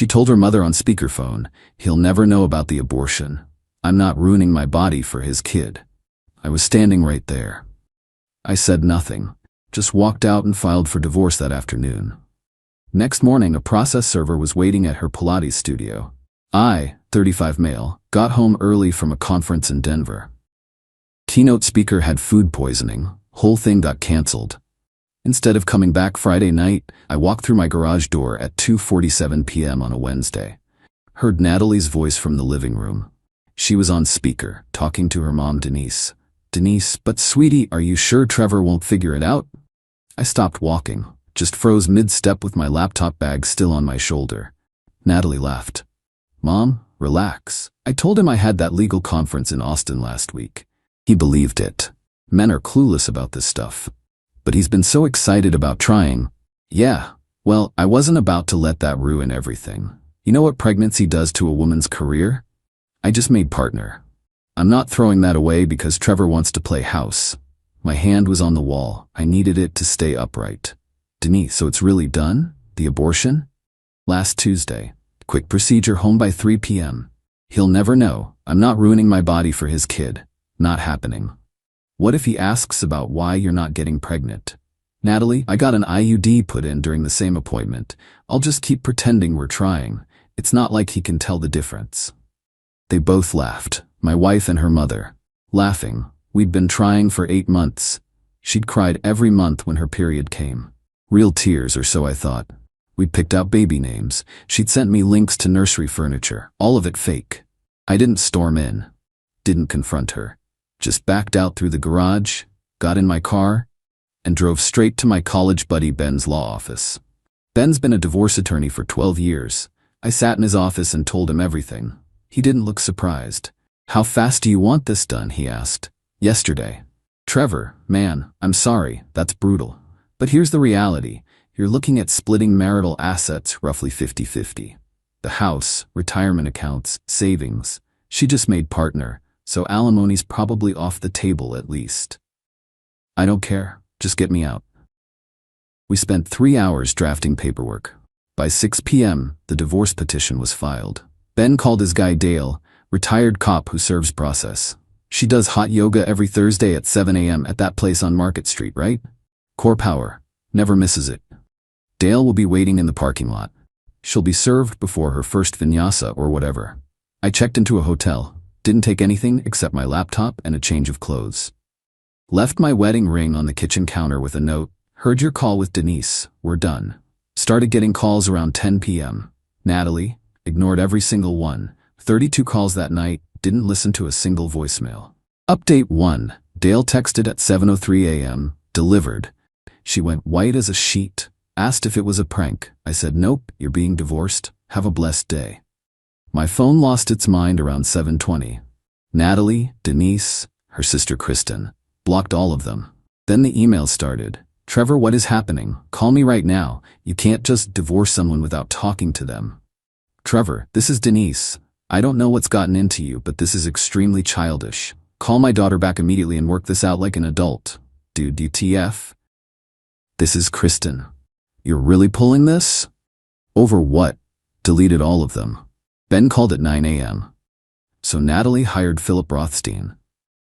She told her mother on speakerphone, "He'll never know about the abortion. I'm not ruining my body for his kid." I was standing right there. I said nothing, just walked out and filed for divorce that afternoon. Next morning, a process server was waiting at her Pilates studio. I, 35 male, got home early from a conference in Denver. Keynote speaker had food poisoning. Whole thing got canceled. Instead of coming back Friday night, I walked through my garage door at 2:47 p.m. on a Wednesday. Heard Natalie's voice from the living room. She was on speaker, talking to her mom, Denise. "Denise, but sweetie, are you sure Trevor won't figure it out?" I stopped walking, just froze mid-step with my laptop bag still on my shoulder. Natalie laughed. "Mom, relax. I told him I had that legal conference in Austin last week. He believed it. Men are clueless about this stuff. But he's been so excited about trying." "Yeah, well, I wasn't about to let that ruin everything. You know what pregnancy does to a woman's career? I just made partner. I'm not throwing that away because Trevor wants to play house." My hand was on the wall. I needed it to stay upright. "Denise, so it's really done? The abortion?" "Last Tuesday. Quick procedure, home by 3 p.m. He'll never know. I'm not ruining my body for his kid. Not happening." "What if he asks about why you're not getting pregnant?" "Natalie, I got an IUD put in during the same appointment. I'll just keep pretending we're trying. It's not like he can tell the difference." They both laughed, my wife and her mother. Laughing. We'd been trying for 8 months. She'd cried every month when her period came. Real tears, or so I thought. We'd picked out baby names. She'd sent me links to nursery furniture, all of it fake. I didn't storm in. Didn't confront her. Just backed out through the garage, got in my car, and drove straight to my college buddy Ben's law office. Ben's been a divorce attorney for 12 years. I sat in his office and told him everything. He didn't look surprised. "How fast do you want this done?" he asked. "Yesterday." "Trevor, man, I'm sorry, that's brutal. But here's the reality. You're looking at splitting marital assets roughly 50-50. The house, retirement accounts, savings. She just made partner, so alimony's probably off the table at least." "I don't care, just get me out." We spent 3 hours drafting paperwork. By 6 p.m., the divorce petition was filed. Ben called his guy Dale, retired cop who serves process. "She does hot yoga every Thursday at 7 a.m. at that place on Market Street, right? Core Power. Never misses it. Dale will be waiting in the parking lot. She'll be served before her first vinyasa or whatever." I checked into a hotel. Didn't take anything except my laptop and a change of clothes. Left my wedding ring on the kitchen counter with a note. "Heard your call with Denise. We're done." Started getting calls around 10 p.m. Natalie. Ignored every single one. 32 calls that night. Didn't listen to a single voicemail. Update 1. Dale texted at 7:03 a.m. Delivered. She went white as a sheet. Asked if it was a prank. I said, "Nope, you're being divorced. Have a blessed day." My phone lost its mind around 7:20. Natalie, Denise, her sister Kristen. Blocked all of them. Then the emails started. "Trevor, what is happening? Call me right now. You can't just divorce someone without talking to them." "Trevor, this is Denise. I don't know what's gotten into you, but this is extremely childish. Call my daughter back immediately and work this out like an adult." "Dude, WTF? This is Kristen. You're really pulling this?" "Over what?" Deleted all of them. Ben called at 9 a.m. So Natalie hired Philip Rothstein.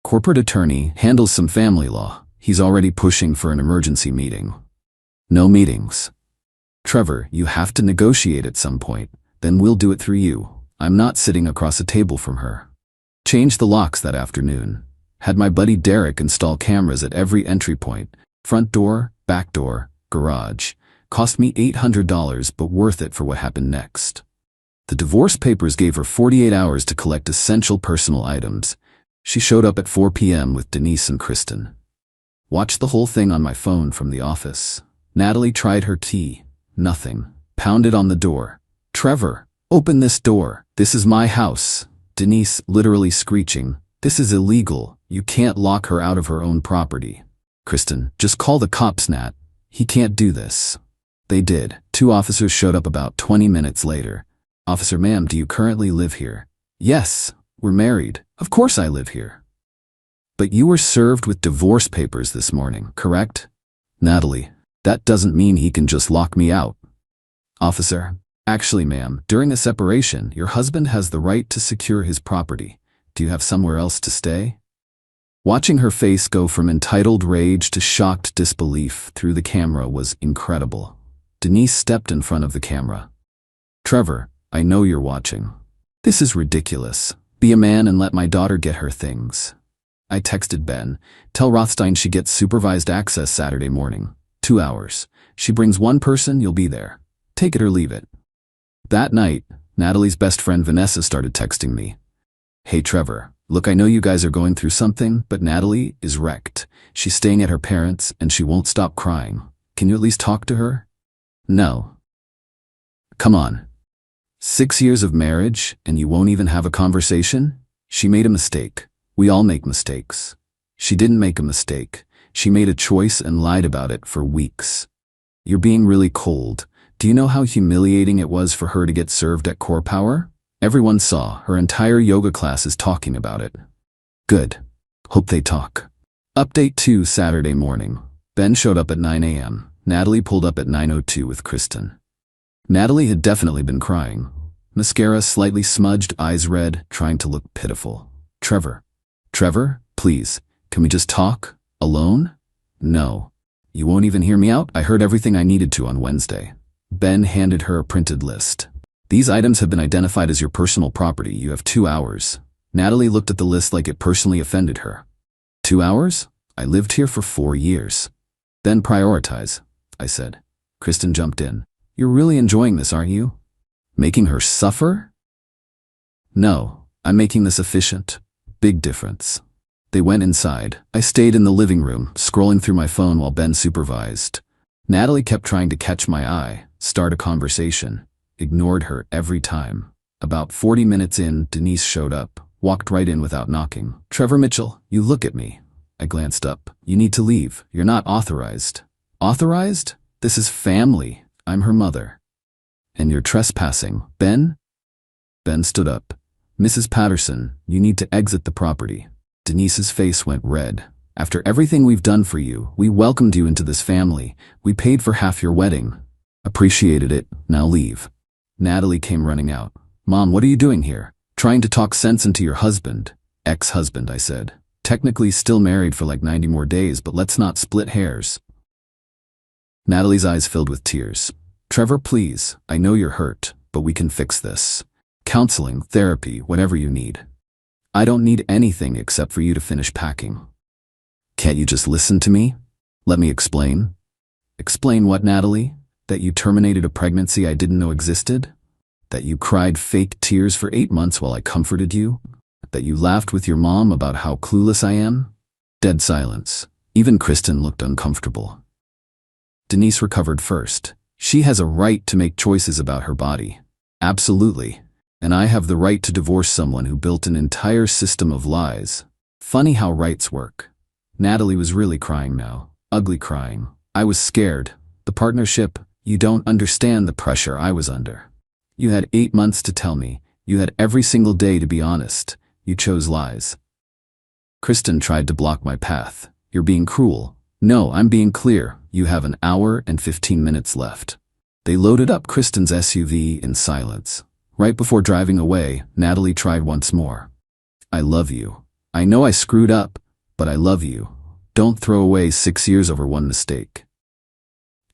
Corporate attorney, handles some family law. He's already pushing for an emergency meeting. No meetings. "Trevor, you have to negotiate at some point. Then we'll do it through you. I'm not sitting across a table from her." Changed the locks that afternoon. Had my buddy Derek install cameras at every entry point. Front door, back door, garage. Cost me $800, but worth it for what happened next. The divorce papers gave her 48 hours to collect essential personal items. She showed up at 4 p.m. with Denise and Kristen. Watched the whole thing on my phone from the office. Natalie tried her tea. Nothing. Pounded on the door. "Trevor, open this door. This is my house." Denise literally screeching. "This is illegal. You can't lock her out of her own property." Kristen, "Just call the cops, Nat. He can't do this." They did. 2 officers showed up about 20 minutes later. "Officer, ma'am, do you currently live here?" "Yes, we're married. Of course I live here." "But you were served with divorce papers this morning, correct?" "Natalie, that doesn't mean he can just lock me out." "Officer, Actually, ma'am, during a separation, your husband has the right to secure his property. Do you have somewhere else to stay? Watching her face go from entitled rage to shocked disbelief through the camera was incredible. Denise stepped in front of the camera. Trevor, I know you're watching. This is ridiculous. Be a man and let my daughter get her things. I texted Ben. Tell Rothstein she gets supervised access Saturday morning. 2 hours. She brings one person, you'll be there. Take it or leave it. That night, Natalie's best friend Vanessa started texting me. Hey Trevor, look, I know you guys are going through something, but Natalie is wrecked. She's staying at her parents' and she won't stop crying. Can you at least talk to her? No. Come on. 6 years of marriage and you won't even have a conversation? She made a mistake. We all make mistakes. She didn't make a mistake. She made a choice and lied about it for weeks. You're being really cold. Do you know how humiliating it was for her to get served at Core Power? Everyone saw. Her entire yoga class is talking about it. Good. Hope they talk. Update 2 Saturday morning. Ben showed up at 9 a.m. Natalie pulled up at 9:02 with Kristen. Natalie had definitely been crying. Mascara slightly smudged, eyes red, trying to look pitiful. Trevor, please, can we just talk? Alone? No. You won't even hear me out? I heard everything I needed to on Wednesday. Ben handed her a printed list. These items have been identified as your personal property. You have 2 hours. Natalie looked at the list like it personally offended her. 2 hours? I lived here for 4 years. Then prioritize, I said. Kristen jumped in. You're really enjoying this, aren't you? Making her suffer? No, I'm making this efficient. Big difference. They went inside. I stayed in the living room, scrolling through my phone while Ben supervised. Natalie kept trying to catch my eye, start a conversation. Ignored her every time. About 40 minutes in, Denise showed up, walked right in without knocking. Trevor Mitchell, you look at me. I glanced up. You need to leave. You're not authorized. Authorized? This is family. I'm her mother. And you're trespassing. Ben? Ben stood up. Mrs. Patterson, you need to exit the property. Denise's face went red. After everything we've done for you, we welcomed you into this family. We paid for half your wedding. Appreciated it. Now leave. Natalie came running out. Mom, what are you doing here? Trying to talk sense into your husband. Ex-husband, I said. Technically still married for like 90 more days, but let's not split hairs. Natalie's eyes filled with tears. Trevor, please. I know you're hurt, but we can fix this. Counseling, therapy, whatever you need. I don't need anything except for you to finish packing. Can't you just listen to me? Let me explain. Explain what, Natalie? That you terminated a pregnancy I didn't know existed? That you cried fake tears for 8 months while I comforted you? That you laughed with your mom about how clueless I am? Dead silence. Even Kristen looked uncomfortable. Denise recovered first. She has a right to make choices about her body. Absolutely. And I have the right to divorce someone who built an entire system of lies. Funny how rights work. Natalie was really crying now. Ugly crying. I was scared. The partnership, you don't understand the pressure I was under. You had 8 months to tell me. You had every single day to be honest. You chose lies. Kristen tried to block my path. You're being cruel. No, I'm being clear. You have 1 hour and 15 minutes left. They loaded up Kristen's SUV in silence. Right before driving away, Natalie tried once more. I love you. I know I screwed up, but I love you. Don't throw away 6 years over one mistake.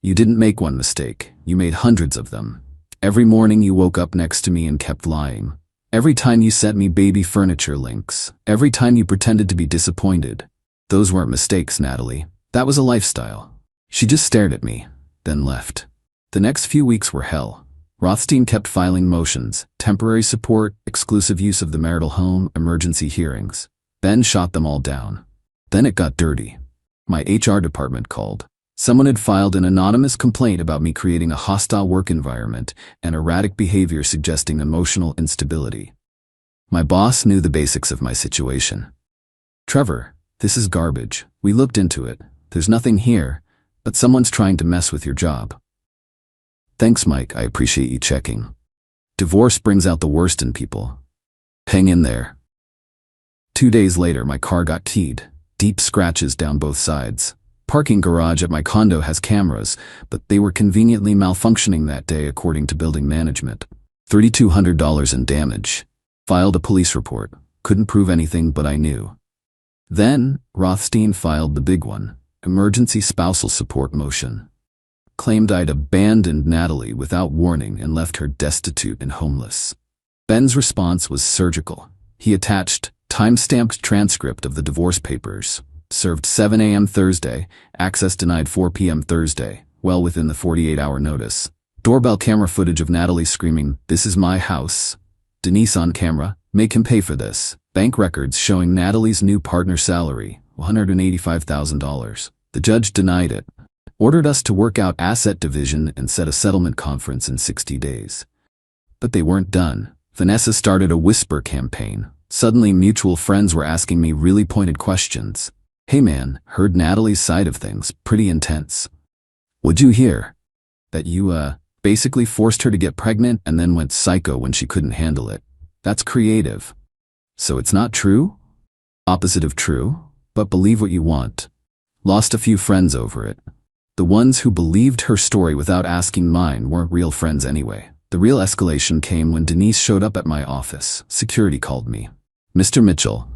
You didn't make one mistake. You made hundreds of them. Every morning you woke up next to me and kept lying. Every time you sent me baby furniture links. Every time you pretended to be disappointed. Those weren't mistakes, Natalie. That was a lifestyle. She just stared at me, then left. The next few weeks were hell. Rothstein kept filing motions, temporary support, exclusive use of the marital home, emergency hearings. Ben shot them all down. Then it got dirty. My HR department called. Someone had filed an anonymous complaint about me creating a hostile work environment and erratic behavior suggesting emotional instability. My boss knew the basics of my situation. Trevor, this is garbage. We looked into it. There's nothing here, but someone's trying to mess with your job. Thanks, Mike. I appreciate you checking. Divorce brings out the worst in people. Hang in there. 2 days later, my car got keyed. Deep scratches down both sides. Parking garage at my condo has cameras, but they were conveniently malfunctioning that day according to building management. $3,200 in damage. Filed a police report. Couldn't prove anything, but I knew. Then, Rothstein filed the big one, emergency spousal support motion. Claimed I'd abandoned Natalie without warning and left her destitute and homeless. Ben's response was surgical. He attached time-stamped transcript of the divorce papers. Served 7 a.m. Thursday, access denied 4 p.m. Thursday, well within the 48-hour notice. Doorbell camera footage of Natalie screaming, "This is my house." Denise on camera, "Make him pay for this." Bank records showing Natalie's new partner salary, $185,000. The judge denied it. Ordered us to work out asset division and set a settlement conference in 60 days. But they weren't done. Vanessa started a whisper campaign. Suddenly mutual friends were asking me really pointed questions. "Hey man, heard Natalie's side of things, pretty intense. What'd you hear? That you, basically forced her to get pregnant and then went psycho when she couldn't handle it. That's creative. So it's not true? Opposite of true, but believe what you want." Lost a few friends over it. The ones who believed her story without asking mine weren't real friends anyway. The real escalation came when Denise showed up at my office. Security called me. "Mr. Mitchell,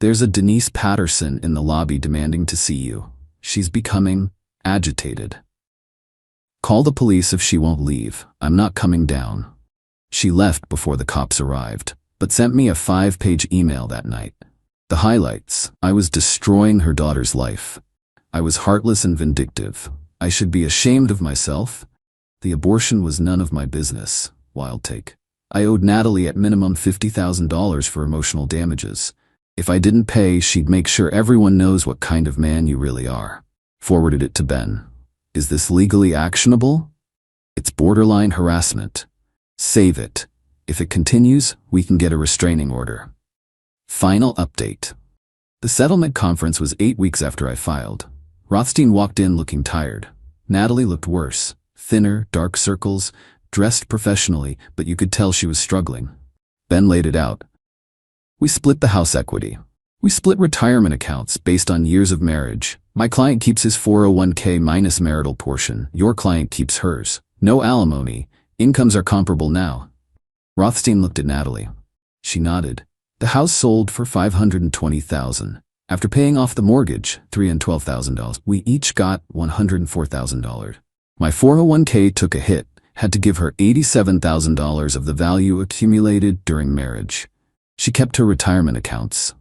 there's a Denise Patterson in the lobby demanding to see you. She's becoming agitated. Call the police if she won't leave. I'm not coming down." She left before the cops arrived, but sent me a 5-page email that night. The highlights: I was destroying her daughter's life. I was heartless and vindictive. I should be ashamed of myself. The abortion was none of my business. Wild take. I owed Natalie at minimum $50,000 for emotional damages. If I didn't pay, she'd make sure everyone knows what kind of man you really are. Forwarded it to Ben. Is this legally actionable? It's borderline harassment. Save it. If it continues, we can get a restraining order. Final update. The settlement conference was 8 weeks after I filed. Rothstein walked in looking tired. Natalie looked worse. Thinner, dark circles, dressed professionally, but you could tell she was struggling. Ben laid it out. We split the house equity. We split retirement accounts based on years of marriage. My client keeps his 401k minus marital portion. Your client keeps hers. No alimony. Incomes are comparable now. Rothstein looked at Natalie. She nodded. The house sold for $520,000. After paying off the mortgage, $312,000, we each got $104,000. My 401k took a hit, had to give her $87,000 of the value accumulated during marriage. She kept her retirement accounts.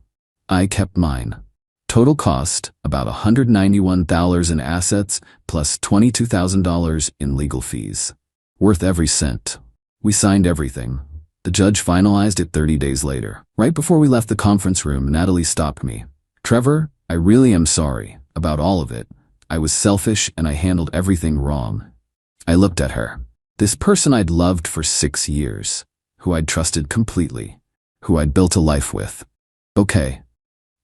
I kept mine. Total cost, about $191,000 in assets, plus $22,000 in legal fees. Worth every cent. We signed everything. The judge finalized it 30 days later. Right before we left the conference room, Natalie stopped me. "Trevor, I really am sorry about all of it. I was selfish and I handled everything wrong." I looked at her. This person I'd loved for 6 years, who I'd trusted completely, who I'd built a life with. "Okay."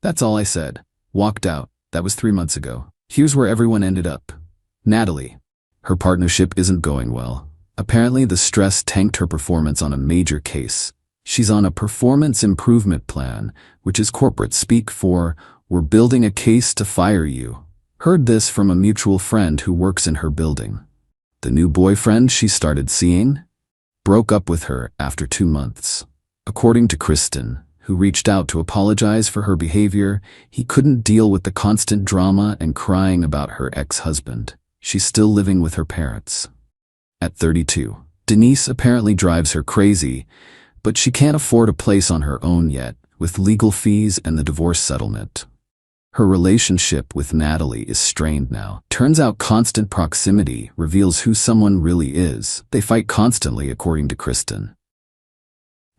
That's all I said. Walked out. That was 3 months ago. Here's where everyone ended up. Natalie. Her partnership isn't going well. Apparently the stress tanked her performance on a major case. She's on a performance improvement plan, which is corporate speak for, "We're building a case to fire you." Heard this from a mutual friend who works in her building. The new boyfriend she started seeing broke up with her after 2 months. According to Kristen, who reached out to apologize for her behavior, he couldn't deal with the constant drama and crying about her ex-husband. She's still living with her parents. At 32, Denise apparently drives her crazy, but she can't afford a place on her own yet, with legal fees and the divorce settlement. Her relationship with Natalie is strained now. Turns out constant proximity reveals who someone really is. They fight constantly, according to Kristen.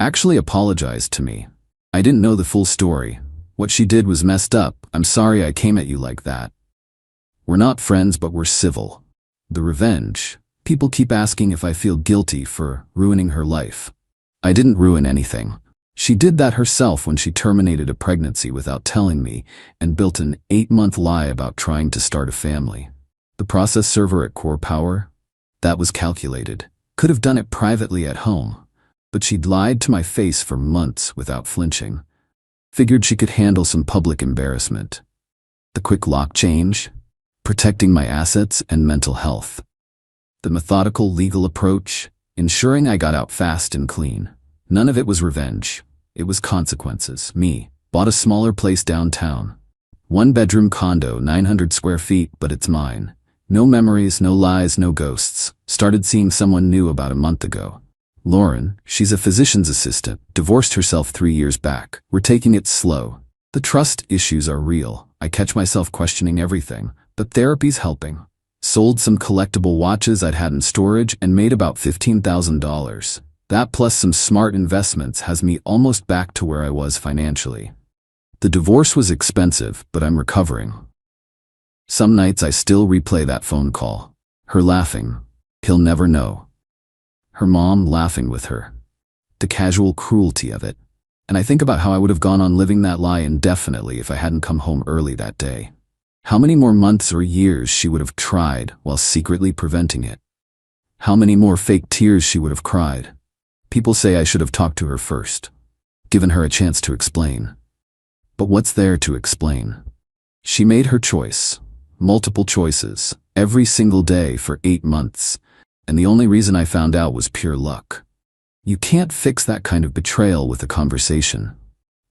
Actually apologized to me. I didn't know the full story. What she did was messed up. I'm sorry I came at you like that. We're not friends, but we're civil. The revenge. People keep asking if I feel guilty for ruining her life. I didn't ruin anything. She did that herself when she terminated a pregnancy without telling me and built an 8-month lie about trying to start a family. The process server at Core Power? That was calculated. Could have done it privately at home. But she'd lied to my face for months without flinching. Figured she could handle some public embarrassment. The quick lock change? protecting my assets and mental health. The methodical legal approach, ensuring I got out fast and clean. None of it was revenge. It was consequences. Me, bought a smaller place downtown. 1-bedroom condo, 900 square feet, but it's mine. No memories, no lies, no ghosts. Started seeing someone new about a month ago. Lauren, she's a physician's assistant, divorced herself 3 years back. We're taking it slow. The trust issues are real. I catch myself questioning everything, but therapy's helping. Sold some collectible watches I'd had in storage and made about $15,000. That plus some smart investments has me almost back to where I was financially. The divorce was expensive, but I'm recovering. Some nights I still replay that phone call. Her laughing. He'll never know. Her mom laughing with her. The casual cruelty of it. And I think about how I would have gone on living that lie indefinitely if I hadn't come home early that day. How many more months or years she would have tried while secretly preventing it. How many more fake tears she would have cried. People say I should have talked to her first. Given her a chance to explain. But what's there to explain? She made her choice. Multiple choices. Every single day for 8 months. And the only reason I found out was pure luck. You can't fix that kind of betrayal with a conversation.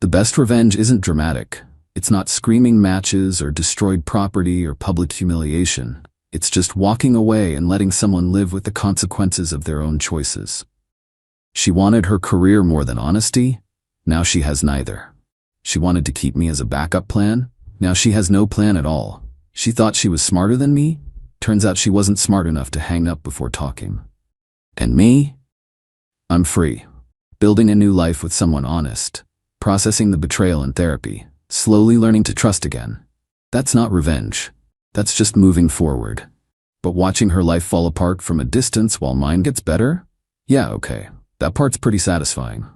The best revenge isn't dramatic. It's not screaming matches or destroyed property or public humiliation. It's just walking away and letting someone live with the consequences of their own choices. She wanted her career more than honesty. Now she has neither. She wanted to keep me as a backup plan. Now she has no plan at all. She thought she was smarter than me. Turns out she wasn't smart enough to hang up before talking. And me? I'm free. Building a new life with someone honest. Processing the betrayal in therapy. Slowly learning to trust again. That's not revenge. That's just moving forward. But watching her life fall apart from a distance while mine gets better? Yeah, okay. That part's pretty satisfying.